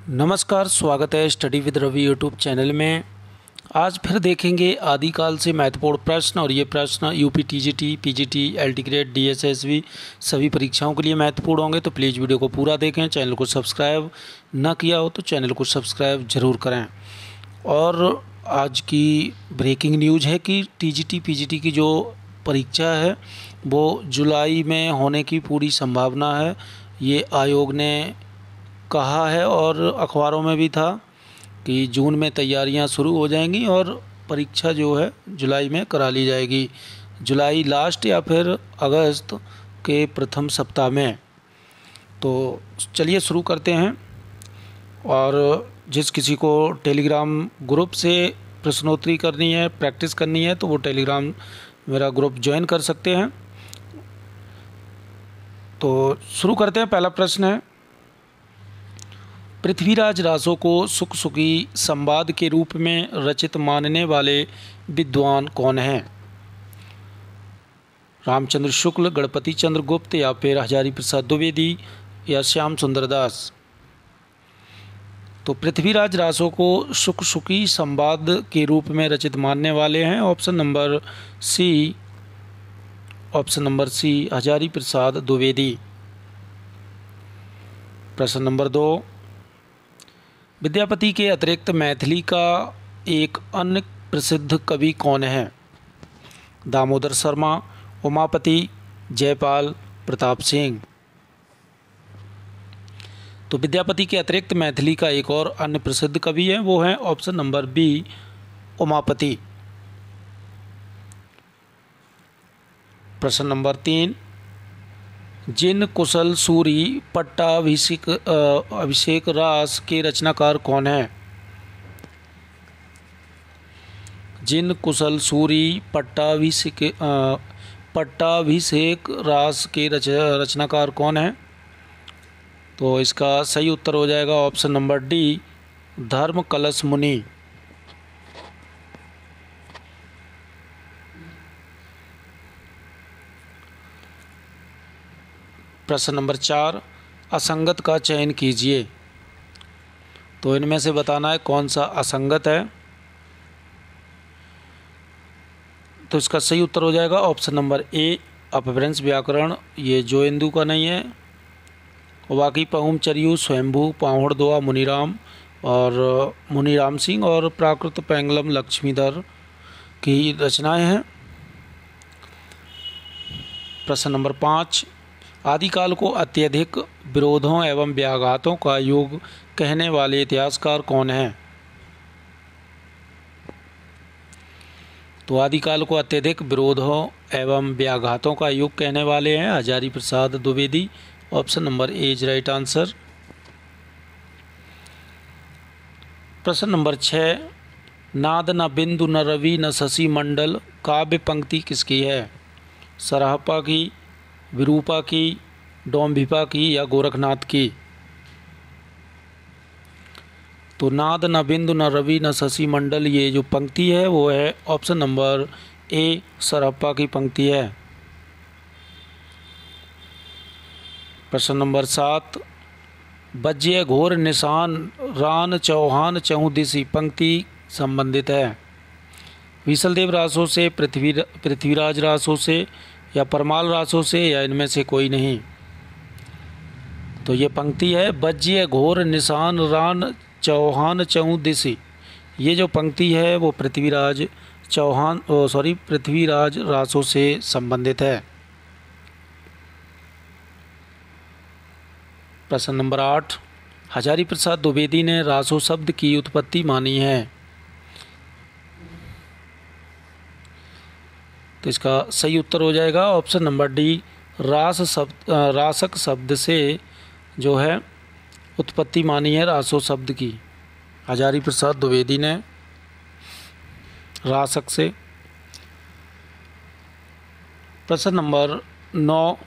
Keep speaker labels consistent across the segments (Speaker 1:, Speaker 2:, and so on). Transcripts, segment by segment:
Speaker 1: नमस्कार, स्वागत है study with Ravi YouTube channel में। आज फिर देखेंगे आदिकाल से महत्वपूर्ण प्रश्न और ये प्रश्न UP TGT, PGT, LT grade, DSSB सभी परीक्षाओं के लिए महत्वपूर्ण होंगे। तो प्लीज़ वीडियो को पूरा देखें। चैनल को सब्सक्राइब ना किया हो तो चैनल को सब्सक्राइब ज़रूर करें। और आज की ब्रेकिंग न्यूज़ है कि टीजीटी, पीजीटी की जो परीक्षा है वो जुलाई में होने की पूरी संभावना है, ये आयोग ने कहा है। और अखबारों में भी था कि जून में तैयारियां शुरू हो जाएंगी और परीक्षा जो है जुलाई में करा ली जाएगी, जुलाई लास्ट या फिर अगस्त के प्रथम सप्ताह में। तो चलिए शुरू करते हैं। और जिस किसी को टेलीग्राम ग्रुप से प्रश्नोत्तरी करनी है, प्रैक्टिस करनी है, तो वो टेलीग्राम मेरा ग्रुप ज्वाइन कर सकते हैं। तो शुरू करते हैं। पहला प्रश्न है, पृथ्वीराज रासो को सुख सुखी संवाद के रूप में रचित मानने वाले विद्वान कौन हैं? रामचंद्र शुक्ल, गणपति चंद्र गुप्त या फिर हजारी प्रसाद द्विवेदी या श्याम सुंदर दास? तो पृथ्वीराज रासो को सुख सुखी संवाद के रूप में रचित मानने वाले हैं ऑप्शन नंबर सी हजारी प्रसाद द्विवेदी। प्रश्न नंबर 2, विद्यापति के अतिरिक्त मैथिली का एक अन्य प्रसिद्ध कवि कौन है? दामोदर शर्मा, उमापति, जयपाल, प्रताप सिंह? तो विद्यापति के अतिरिक्त मैथिली का एक और अन्य प्रसिद्ध कवि है, वो है ऑप्शन नंबर बी, उमापति। प्रश्न नंबर 3, जिन कुशल सूरी अभिषेक रास के रचनाकार कौन है? जिन कुशल सूरी पट्टाभिषेक रास के रचनाकार कौन है? तो इसका सही उत्तर हो जाएगा ऑप्शन नंबर डी, धर्म कलश मुनि। प्रश्न नंबर 4, असंगत का चयन कीजिए। तो इनमें से बताना है कौन सा असंगत है। तो इसका सही उत्तर हो जाएगा ऑप्शन नंबर ए, अपभ्रंश व्याकरण। ये जो इंदु का नहीं है। वाकी पहुम चरियु, स्वयंभू, पाहुड़ दोआ मुनिराम सिंह और प्राकृत पैंगलम लक्ष्मीधर की रचनाएं हैं। प्रश्न नंबर 5, आदिकाल को अत्यधिक विरोधों एवं व्याघातों का युग कहने वाले इतिहासकार कौन हैं? तो आदिकाल को अत्यधिक विरोधों एवं व्याघातों का युग कहने वाले हैं Hazari Prasad Dwivedi. Option number A is right answer. प्रश्न नंबर 6, नाद न बिंदु न रवि न शशि मंडल काव्य पंक्ति किसकी है? सराहपा की, विरूपा की, डोम्भिपा की या गोरखनाथ की? तो नाद न बिंदु न रवि न शशि मंडल, ये जो पंक्ति है वो है ऑप्शन नंबर ए, सराहपा की पंक्ति है। प्रश्न नंबर 7, बज्य घोर निशान रान चौहान चहुदिशी पंक्ति संबंधित है? विशलदेव रासो से, पृथ्वीराज रासो से या परमाल रासो से या इनमें से कोई नहीं? तो ये पंक्ति है, बज्य घोर निशान रान चौहान चहुदिशी। ये जो पंक्ति है वो पृथ्वीराज रासो से संबंधित है। प्रश्न नंबर 8, हजारी प्रसाद द्विवेदी ने रासो शब्द की उत्पत्ति मानी है? तो इसका सही उत्तर हो जाएगा ऑप्शन नंबर डी, रासक शब्द से जो है उत्पत्ति मानी है रासो शब्द की, हजारी प्रसाद द्विवेदी ने रासक से। प्रश्न नंबर 9,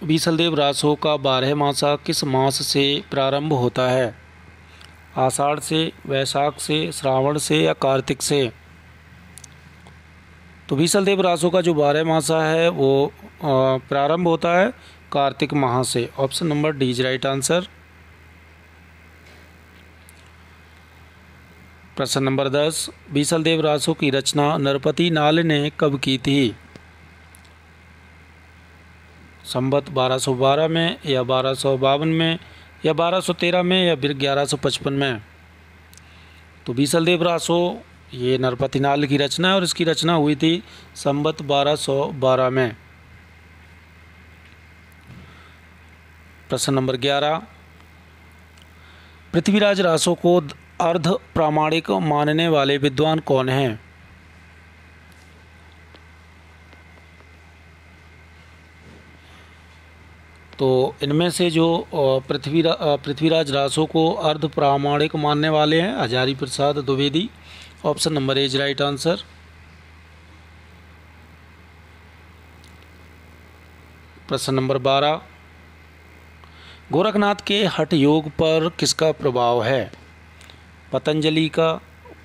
Speaker 1: विशलदेव रासो का 12 मासा किस मास से प्रारंभ होता है? आषाढ़ से, वैशाख से, श्रावण से या कार्तिक से? तो विशलदेव रासो का जो 12 मासा है वो प्रारंभ होता है कार्तिक माह से। Option number D is right answer. प्रश्न नंबर 10, बीसल देव रासो की रचना नरपति नाल ने कब की थी? संवत 1212 में या 1252 में या 1213 में या फिर 1155 में? तो बीसल देव रासो ये नरपति नाल की रचना है और इसकी रचना हुई थी संवत 1212 में। प्रश्न नंबर 11, पृथ्वीराज रासो को अर्ध प्रामाणिक मानने वाले विद्वान कौन हैं? तो इनमें से जो पृथ्वीराज रासो को अर्ध प्रामाणिक मानने वाले हैं Hazari Prasad Dwivedi. Option number A is right answer. प्रश्न नंबर 12, गोरखनाथ के हठ योग पर किसका प्रभाव है? पतंजलि का,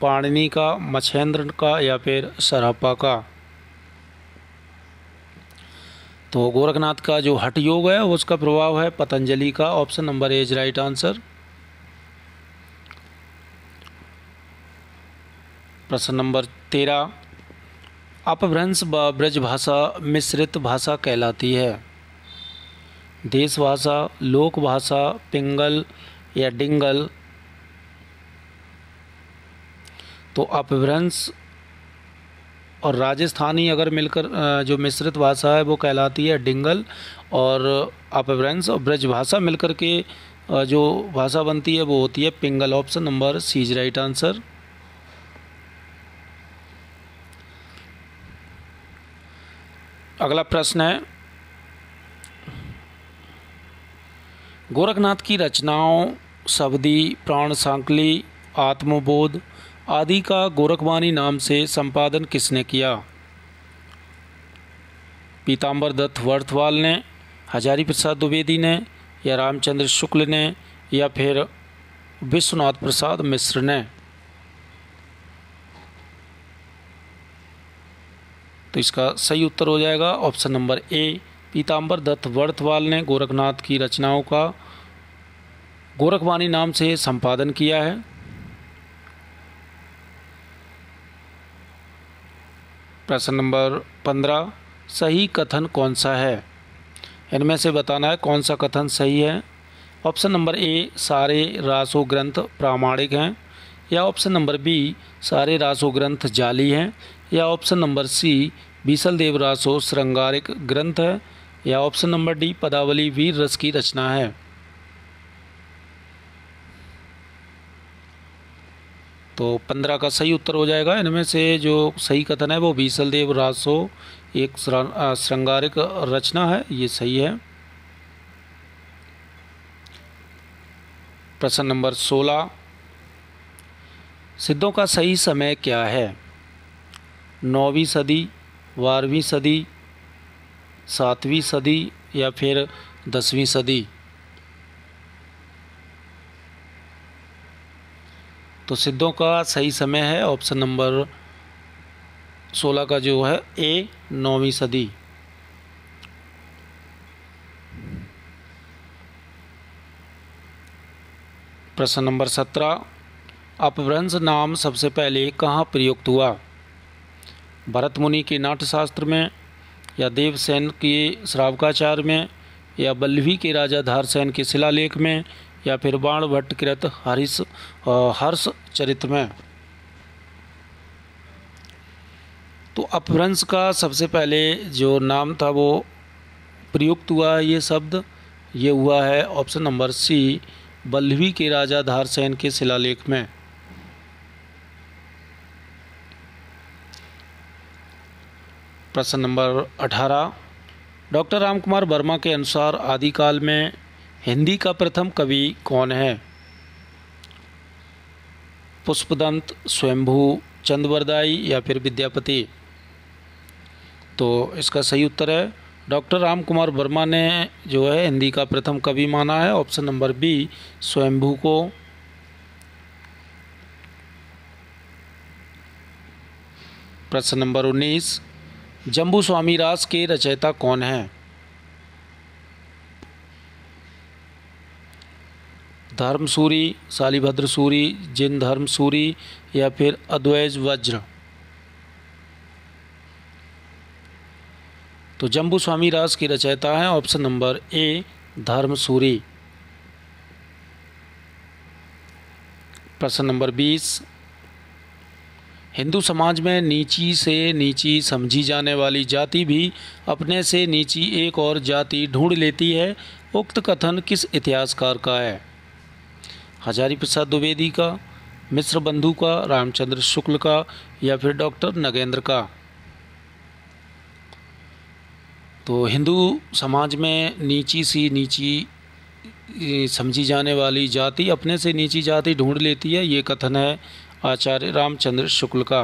Speaker 1: पाणिनि का, मच्छेंद्र का या फिर सरहप्पा का? तो गोरखनाथ का जो हठ योग है उसका प्रभाव है पतंजलि का। Option number A is right answer. प्रश्न नंबर 13, अपभ्रंश व ब्रजभाषा मिश्रित भाषा कहलाती है? देश भाषा, लोक भाषा, पिंगल या डिंगल? तो अपभ्रंश और राजस्थानी अगर मिलकर जो मिश्रित भाषा है वो कहलाती है डिंगल, और अपभ्रंश और ब्रजभाषा मिलकर के जो भाषा बनती है वो होती है Pingal. Option number C is right answer. अगला प्रश्न है, गोरखनाथ की रचनाओं शबदी, प्राण सांकली, आत्मबोध आदि का गोरखवाणी नाम से संपादन किसने किया? पीताम्बर दत्त वर्धवाल ने, हजारी प्रसाद द्विवेदी ने या रामचंद्र शुक्ल ने या फिर विश्वनाथ प्रसाद मिश्र ने? तो इसका सही उत्तर हो जाएगा ऑप्शन नंबर ए, पीताम्बर दत्त वर्धवाल ने गोरखनाथ की रचनाओं का गोरखवाणी नाम से संपादन किया है। प्रश्न नंबर 15, सही कथन कौन सा है? इनमें से बताना है कौन सा कथन सही है। ऑप्शन नंबर ए, सारे रासो ग्रंथ प्रामाणिक हैं, या ऑप्शन नंबर बी, सारे रासो ग्रंथ जाली हैं, या ऑप्शन नंबर सी, बीसल देव रासो श्रृंगारिक ग्रंथ है, या ऑप्शन नंबर डी, पदावली वीर रस की रचना है। तो 15 का सही उत्तर हो जाएगा। इनमें से जो सही कथन है वो बीसल देव रासो एक श्रृंगारिक रचना है, ये सही है। प्रश्न नंबर 16, सिद्धों का सही समय क्या है? 9वीं सदी, 12वीं सदी, 7वीं सदी या फिर 10वीं सदी? तो सिद्धों का सही समय है ऑप्शन नंबर 16 का जो है ए, 9वीं सदी। प्रश्न नंबर 17, अपभ्रंश नाम सबसे पहले कहाँ प्रयुक्त हुआ? भरत मुनि के नाट्यशास्त्र में, या देवसेन के श्रावकाचार में, या बल्लभी के राजा धारसेन के शिलालेख में, या फिर बाण भट्ट कृत हर्ष चरित में? तो अपभ्रंश का सबसे पहले जो नाम था वो प्रयुक्त हुआ, ये शब्द ये हुआ है ऑप्शन नंबर सी, बल्लभी के राजा धारसेन के शिलालेख में। प्रश्न नंबर 18, डॉक्टर रामकुमार वर्मा के अनुसार आदिकाल में हिंदी का प्रथम कवि कौन है? पुष्पदंत, स्वयंभू, चंद्रवरदाई या फिर विद्यापति? तो इसका सही उत्तर है डॉक्टर रामकुमार वर्मा ने जो है हिंदी का प्रथम कवि माना है, ऑप्शन नंबर बी, स्वयंभू को। प्रश्न नंबर 19, जम्बू स्वामी रास के रचयिता कौन हैं? धर्मसूरी, शालिभद्र सूरी, जिन धर्मसूरी या फिर अद्वैज वज्र। तो जम्बू स्वामी रास की रचयिता है ऑप्शन नंबर ए धर्मसूरी। प्रश्न नंबर 20, हिंदू समाज में नीची से नीची समझी जाने वाली जाति भी अपने से नीची एक और जाति ढूंढ लेती है। उक्त कथन किस इतिहासकार का है? हजारी प्रसाद द्विवेदी का, मिश्र बंधु का, रामचंद्र शुक्ल का या फिर डॉक्टर नगेंद्र का? तो हिंदू समाज में नीची सी नीची समझी जाने वाली जाति अपने से नीची जाति ढूंढ लेती है, ये कथन है आचार्य रामचंद्र शुक्ल का।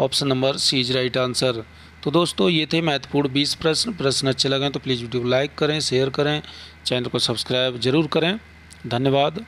Speaker 1: Option number C is right answer. तो दोस्तों ये थे महत्वपूर्ण 20 प्रश्न अच्छे लगे तो प्लीज़ वीडियो को लाइक करें, शेयर करें, चैनल को सब्सक्राइब जरूर करें। धन्यवाद।